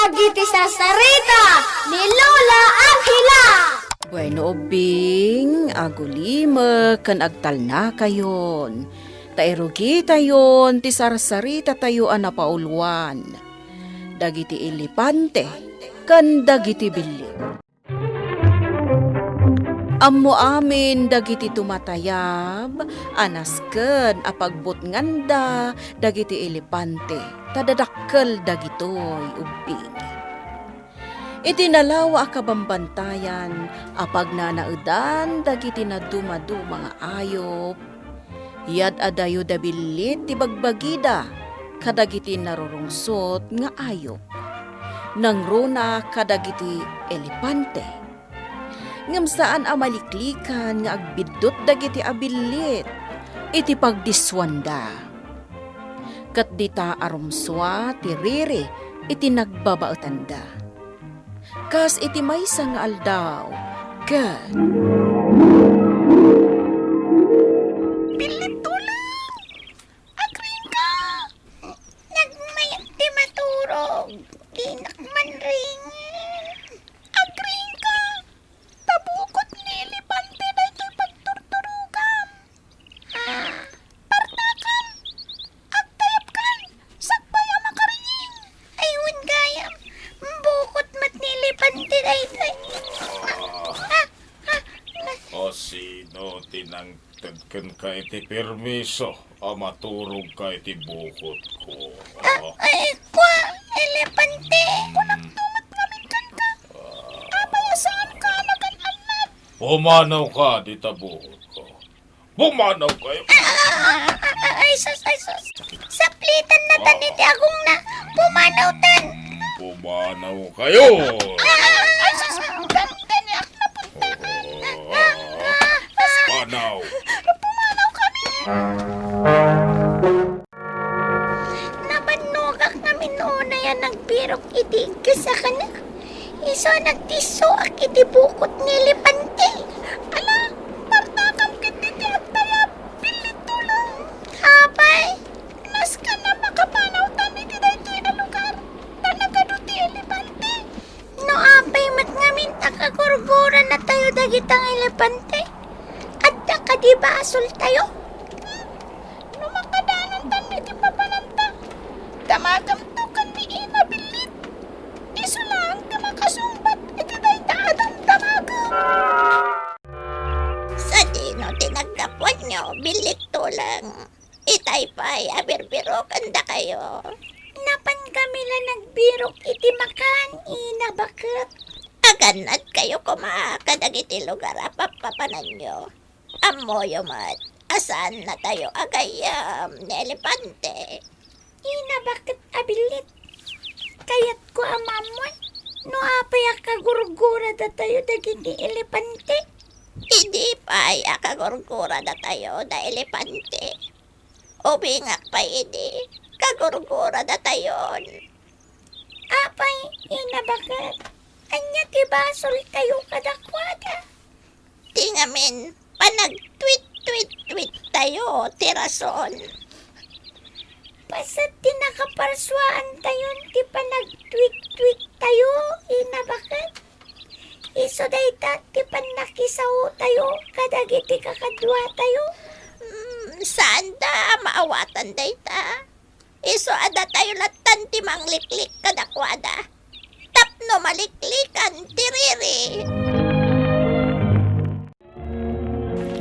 Dagiti SARSARITA ni Lola Angela. Bueno, Bing, agulima kan agtal na kayon. Tairugi tayon, ti SARSARITA tayo anapauluan. Dagiti ilipante, kan dagiti bilit. Ammo amin dagiti tumatayab, anasken apagbut nganda dagiti ilipante, tadadakkel dagitoy ubing. Itinalawa akabambantayan, apag nanaudan dagiti nadumadu mga ayop, yad adayo dabilit ti bagbagida, kadagiti narurungsot nga ayop, nang runa kadagiti ilipante. Ngam saan amaliklikan nga agbidot dagiti abilit, iti pagdiswanda. Kat dita arumswa ti riri, iti nagbabautanda. Kas iti maysa nga aldaw, kat Bilit tulang! Agring ka! Nagmayak di maturog, di nakman ring. Agring ka! Tabukot nilipante na ito'y pagturturugam. Partakam! Agtayap kan! Sakbaya makaringin! Ayun gayam! Bukot mat nilipante na ito'y. O sino tinangtagkan ka iti permiso o maturog ka iti bukod ko? Ay, kwa! Elepante! Kunang tumat ngamin kan ka! Abayasaan ka nagan-anat! Pumanaw ka dita bukod ko. Pumanaw kayo! Ay, sus! Saplitan na taniti akong na pumanaw tan! Pumanaw kayo! Ay, sus! Ganyak na punta! Panaw! Pumanaw kami! Nabanogak namin noon na yan nagbirok iti sa kanak. Iso nagtiso ak iti bukot nilipante. Ala, partakam kiti ti agtayap. Pilit tulong. Hapay, nas ka na makapanaw tan iti daytoy na lugar. Tanagado ti elepante. No apay mat ngamin takagurgura na tayo dagitang elepante. Adda ka di ba asul tayo? No makadanan tan iti papananta. Damagam to kan di inabilit. Iso lang di makasumbat iti daydaadang damagam. Sa dino tinagdapuan nyo, bilit tulang. Itaypay, abirbirokan da kayo. Napan kami lang nagbirok iti makan, ina bakit? Aganat kayo kumakadag iti lugar apapapanan nyo. Amoyo mat, asan na tayo agayam ni elepante? Ina bakit abilit? Kayat ko amamoy, no apay akagurgura da tayo dagiti elepante. Hindi pa akagurgura da tayo da elepante. Ubingak pa hindi, kagurgura da tayon. Apay, ina bakit? Anya tibasol tayo kadakwada. Tingamin, panag-tweet tayo, tirason. Pasat tinakaparswaan tayon, ti panag-tweet tayo, ina bakit? Iso dayta, ti panakisaw tayo, kadagiti kakadwa tayo. Saan da, maawatan dayta? Iso ada tayo latan ti mangliklik kadakwada. Tapno maliklikan, tiriri.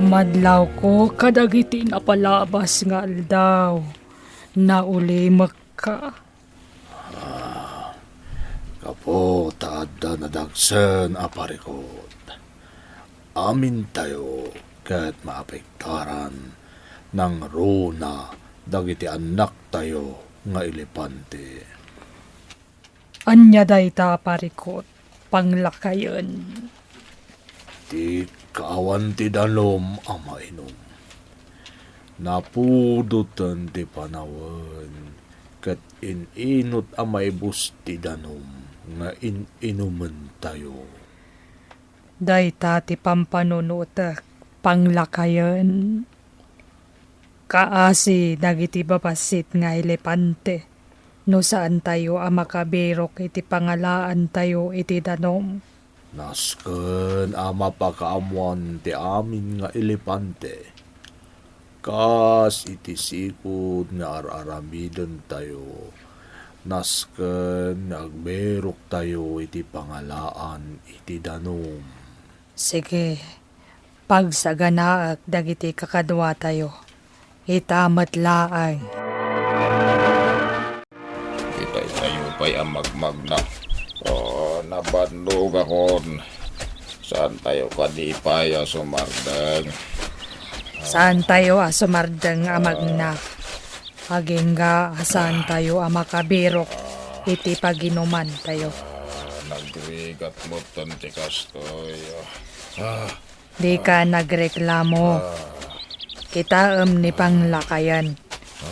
Madlaw ko kadagiti napalabas nga aldaw. Naulimak ka. Kapo, taada na dagsen aparikot. Amin tayo kat maapektaran ng runa dagiti anak tayo nga elepante. Anya dayta parikot, panglakayon. Ti kaawan ti dalom ang mainom. Napudutan ti panawan, kat ininot ang maibus ti danom, nga inuman tayo. Dayta ti pampanunutak, panglakayon. Kaasi dagiti babasit nga elepante. No saan tayo ang makabirok iti pangalaan tayo iti danom. Nasken ama pakaamuan ti amin nga elepante. Kas iti sikod nga araramiden tayo. Nasken agberok tayo iti pangalaan iti danom. Sige, pagsaganaak dagiti kakadwa tayo. Itamat laang. Itay tayo pa'y ang magmagna. Nabandog akon. Saan tayo kadipay sumardang? Saan tayo asumardeng amagna? Agingga saan tayo makabirok iti paginuman tayo. Nagrigat mo tanti kastoy. Di ka nagreklamo. Kita ni panglakayan.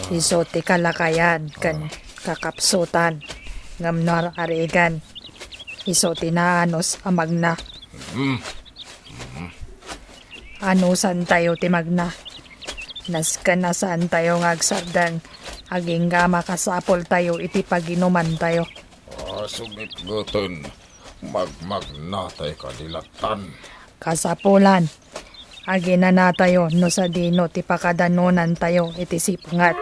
Iso ti kalakayan kan kakapsutan. Ngamnar arigan. Iso tinaanos amagna. Anusan tayo ti magna. Naskan na saan tayo ngagsardang. Aging nga makasapol tayo iti paginuman tayo. Sumit guton. Magmagna tayo kadilatan. Kasapulan. Agina na tayo no sa dino ti pakadanunan tayo iti sipungat.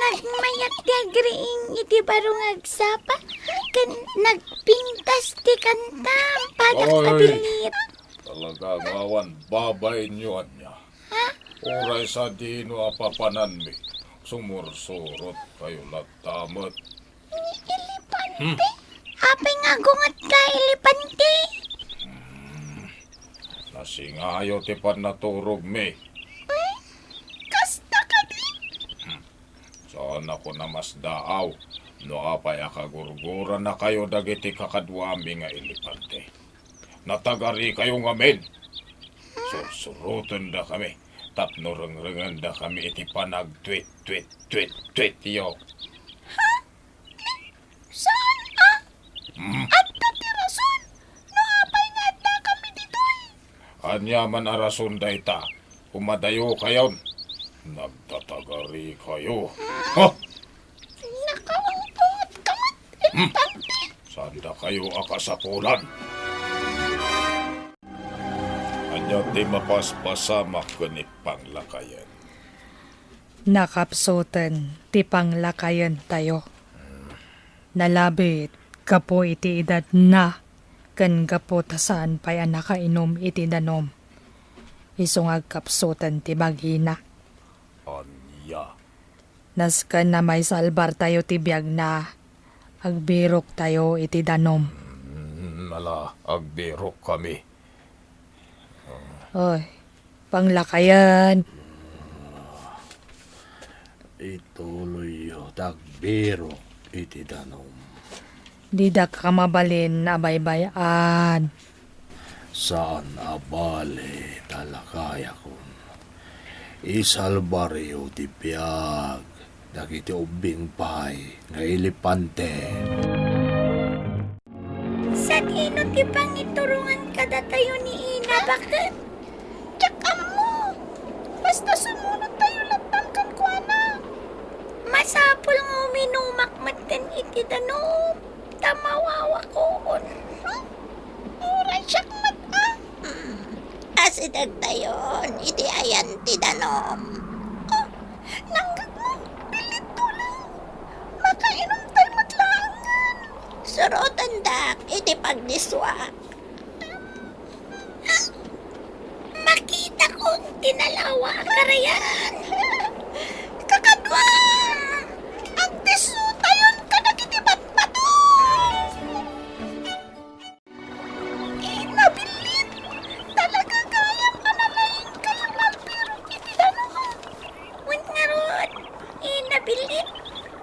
Nagmayat ti agriing iti barong agsapa. Kan nagpintas ti kanta. Padak Oy. tabilit. Talagang awan babay niyo anya. Oray sa dino apapanan mi. Sumursurot kayo lagtamot. Apay nga gungat ka, elepante. Nasingayo ti panaturog mi. Kasta ka di. Saan ako na mas daaw. No apay akagurgura na kayo dagiti kakadwami nga elepante. Natagari kayo ngamin. Sursurutan da kami. Tapno rengrengan da kami iti panag-tweet yo. Saan At tatirason. No apay nga na kami ditoy. Anya man arason da ita. Umadayo kayon. Nagtatagari kayo. Ha? Nakaumpot kamat, elepante. Sanda kayo akasapulan. Anya ti mapaspasamak kanit panglakayan. Nakapsutan ti panglakayan tayo. Nalabit kapo iti edad na kan kapo tasaan pa'y nakainom iti danom. Isong agkapsutan ti bagina. Anya. Naskan na may salbar tayo ti biyag na. Agbirok tayo iti danom. Nala, agberok kami. Oy, panglakayan. Ituloy yo tagbiro iti danom. Di da ka mabalin na baybayan. Saan abale talakaya kun. Isalbaryo ti piyag. Dagiti ubing pay nga elepante. Sa dino ti pangiturungan kada tayo ni Ina. Bakit? Tsaka mo. Basta sumunod tayo latangkan ko na. Masapol nga uminumakmatan iti danom. Tamawawa ko. Uray siyak mata. Asidag tayon. Iti ayan ti danom. Oh, nanggag mo. Pilit tuloy. Makainom tayo matlangan. Surutan dak. Iti pagdiswak. Makita kong tinalawa karayan. Kakadwa! Ang tiso tayon ka nagitibat pa to! Inabilit! Talaga kayang manalayin kayo ng pero itidano. Wait nga ron, inabilit.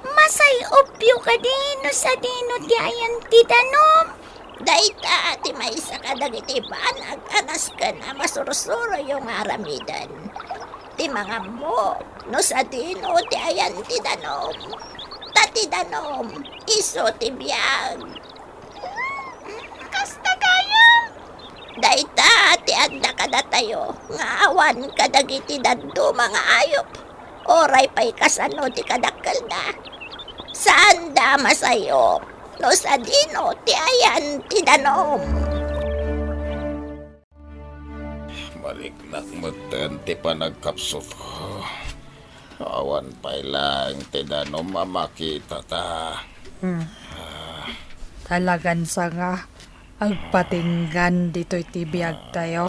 Masay opyo ka din no sa dino ti ayan ti danom. Daita ati may isa ka dagiti banag anas ka na masursuro yung aramidan. Ti mga mo no sa dino ti ayan ti danom. Tati danom iso ti biyag. Dayta ti adda kada tayo, nga awan kadagiti daddo mga ayop. Oray pa'y kasano ti kadakkel na. Saan da masayop? No sa dino ti ayan ti danom. Maliknak meten ti panagkapsot ko. Awan pa'y lang ti danom mamakita ta. Talagan sa nga, agpatinggan dito'y tibiyag tayo.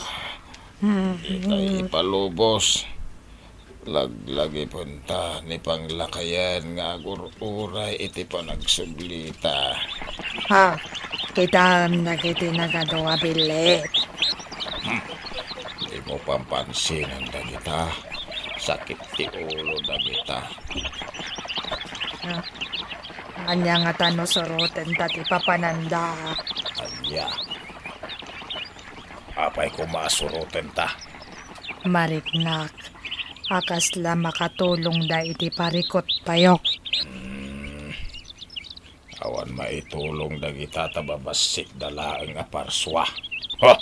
Itay ipalubos. Laglagi punta ni panglakayan nga agururay iti panagsublita. Ha, kita na kiti nagadawa bilit. Di mo pampansin ang dagita. Sakit ti ulo dagita. Anya nga tano soroten tati papananda. Anya. Apay ko masurutin ta. Mariknak, akasla makatulong da iti parikot tayo. Awan maitulong dagita tababasit dalaang aparswa. Ha!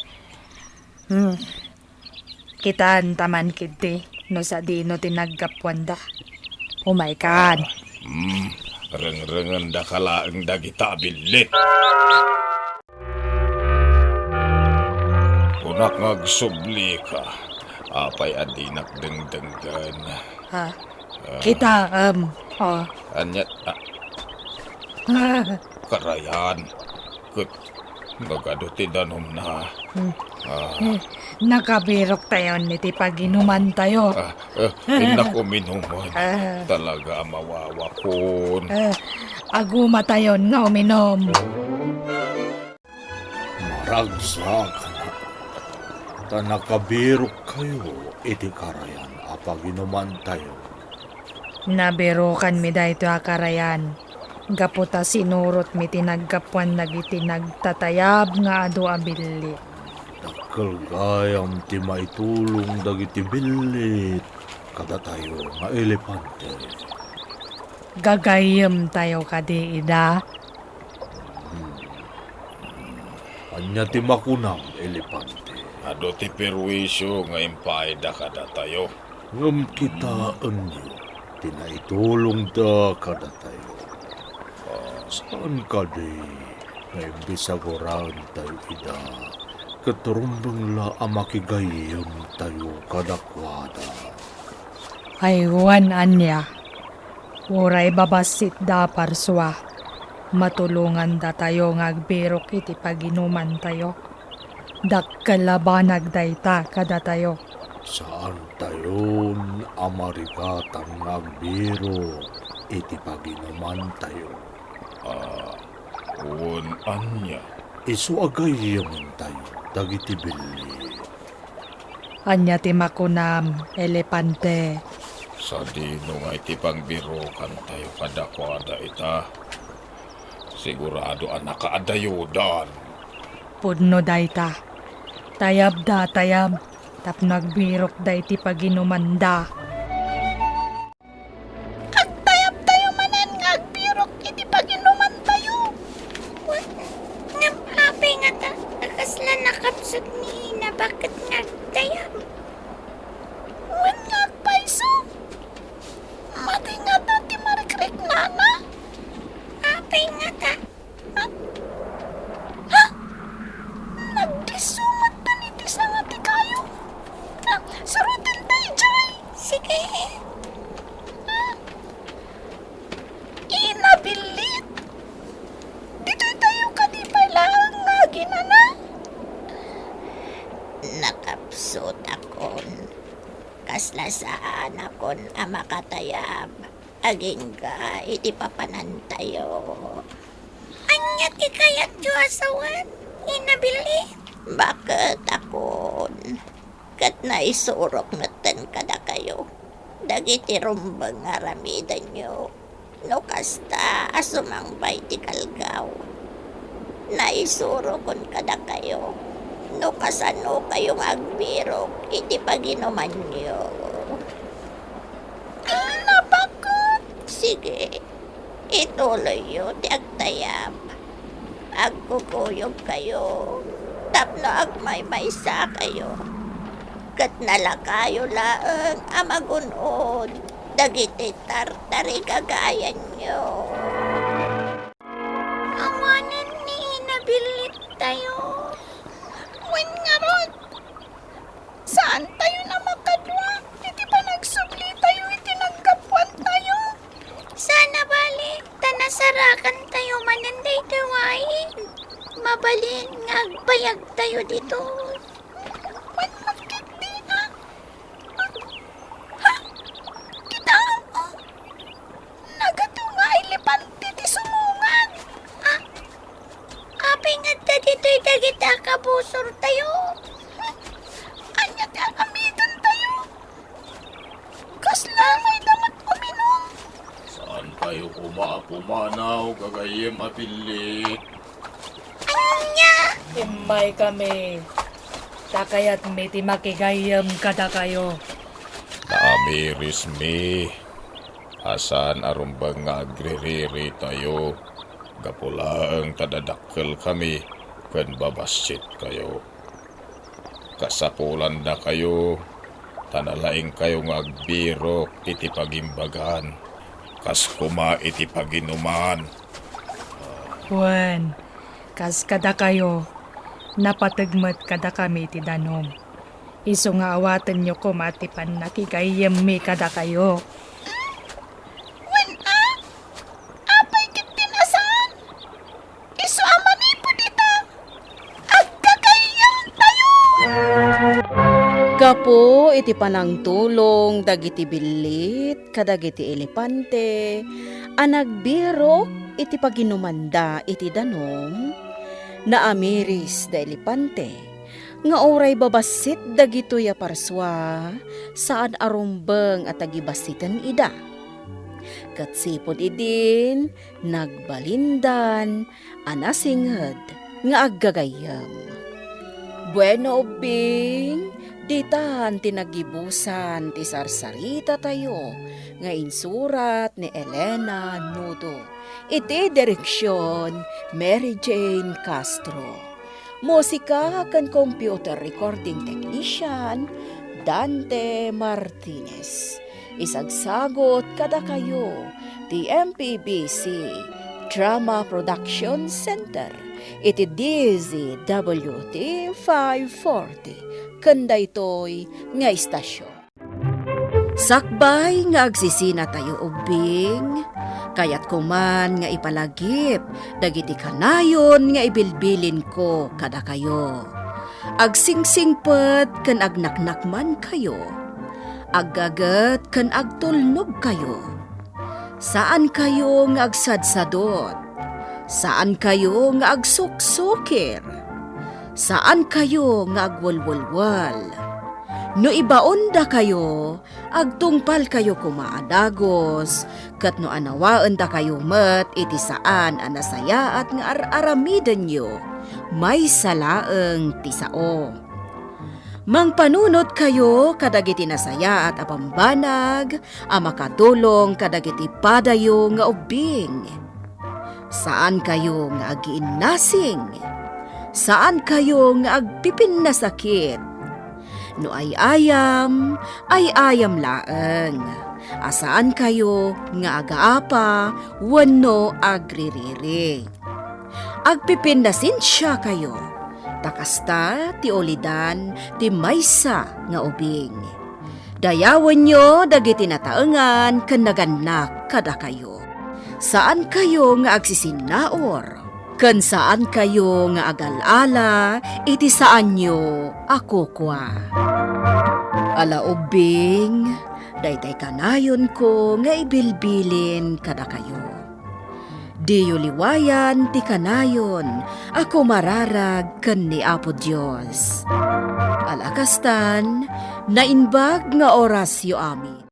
Kitaan taman kiti, no sa dino tinagkapwanda. Umaikan. Reng-rengen da kalaang dagita bilit. Unak ngagsubli ka. Apay adinak dengdenggan. Ha, kita, Anyat, karayan. Kut, nagado ti danom na. nakabirok tayo niti paginuman tayo. Inak uminuman. Talaga mawawakon. Aguma tayo nga uminom. Maragsak na. Ta nakabirok kayo, iti karayan, apag inuman tayo. Nabirukan mi da ito akarayan. Gaputa sinurot mi tinagkapuan nagiti nagtatayab nga ado abili. Dakkel gayam ti maitulong dagiti bilit, kada tayo nga elepante. Gagayem tayo kadi ida. Anya ti makunang elepante. Ado ti perwisyo nga impaida kada tayo. Ngam kita anyo, tinaitulong da kada tayo. Saan ka di, nga imbisagoran tayo ida, katurumbang la amakigayam tayo kadakwada. Aywan anya. Uray babasit da parswa. Matulungan da tayo ngagbirok iti paginuman tayo. Dakkalabanag dayta kada tayo. Saan tayon amarikatan nagbiro, iti paginuman tayo. Uwan anya. Isu agayaman tayo, dagiti bili. Anya ti makunam, elepante. Sa dino nga iti pangbirukan tayo kadakwada ita. Sigurado ang nakaadayudan. Pudno dayta. Tayab da tayab. Tap nagbirok da iti paginumanda. Agtayap tayo manan nga agpirok iti paginuman tayo. Ngam happy nga ta. Nakasla nakapsot ni na bakit nga agtayap. Wan nga agpaiso. Mati nga ta ti marikrik nana. Happy nga ta. Ha? Nagdisumat pa ni ti nga ti kayo. Surutin tayo, Joy. Sige. Inabilit. Dito tayo kadi pala nga ginana. Nakapsot akon. Kaslasaan akon ang makatayab. Aging ka, iti papanan tayo. Anya ti kayat Diyosawan? Inabilit. Bakit akon? Kat naisurok ngeten kada kayo. Dagiti rumbang nga ramidan nyo. No kasta asumang ti kalgaw. Naisurokon kada kayo. No kasano kayong agbirok iti paginuman nyo. Napakot. Sige, ituloy yun ti agtayab. Agkukuyog kayo. tapno agmay sa kayo. Kat nalakayo laeng amagunod, dagiti tartari kagayan nyo. Awanan ni nabilit tayo. Wen nga ron, saan tayo na makadwa? Iti pa nagsubli tayo, iti nagkapuan tayo. Sana bali, tanasarakan tayo mananday tawain. Mabalin nga agbayag tayo dito. Wen magkiti na. Ha? Kita ang nagatunga ilepante ti sumungan. Ha? Apay nga dito'y dagita kabusor tayo. Anya ti agamitan tayo. Kasla may damat uminom. Saan kayo pumanaw, gagayem apilit? Anya! Imay kami. Takayat miti makigayam kada kayo. Naamiris mi. Asan arumbang nga agririri tayo. Gapulang tadadakkel kami. Ken babasit kayo. Kasapulan da kayo. Tanalaing kayo nga agbiro iti pagimbagan. Kas kuma iti paginuman. Wen, kas kada kayo, napatagmat kada kami ti danom. Iso nga awatan nyo kumatipan nakigayam mi kada kayo. Apay kit tinasan. Isu amanipo dita. Agkakayang tayo. Gapo iti panang tulong dagiti bilit kadagiti elepante anagbirok iti paginumanda iti danom naamiris da elepante nga oray babasit dagitoy a parswa saan arumbeng at agibasitan ida katsipod idin nagbalindan anasinghed nga aggagayam. Bueno ubing ditan tinagibusan ti SARSARITA tayo nga insurat ni Elena Nudo. Iti direksyon Mary Jane Castro. Musika kan computer recording technician Dante Martinez. Isagsagot kada kayo ti MPBC Drama Production Center. Iti DZWT 540 kanda ito'y nga istasyon. Sakbay nga agsisina tayo ubing, kayat kuman nga ipalagip, dagiti kanayon nga ibilbilin ko kada kayo. Agsingsingpet kan agnaknakman kayo, aggagat kan agtulnog kayo. Saan kayo nga agsadsadot? Saan kayo nga agsuksukir? Saan kayo nga agwalwalwal? No ibaon da kayo, agtungpal kayo kumaadagos, kat no anawaan da kayo met iti saan anasaya at nga aramidan nyo, may salaeng tisao. Mangpanunot kayo kadagiti nasaya at apambanag, amakadulong kadagiti padayo nga ubing. Saan kayo nga agiinnasing? Saan kayo nga agpipin na sakit? No ay ayam laeng. Asaan kayo nga agaapa, wano agririri. Agpipin na sinsya kayo. Takasta ti olidan ti maysa nga ubing. Dayawan nyo dagiti nataengan ken naganak kada kayo. Saan kayo nga agsisinaor? Ken saan kayo nga agalala, iti saan nyo ako kwa. Ala ubing, daytay kanayon ko nga ibilbilin kada kayo. Diyo liwayan ti kanayon, ako mararag ken ni Apo Dios. Alakastan, nainbag nga orasyo amin.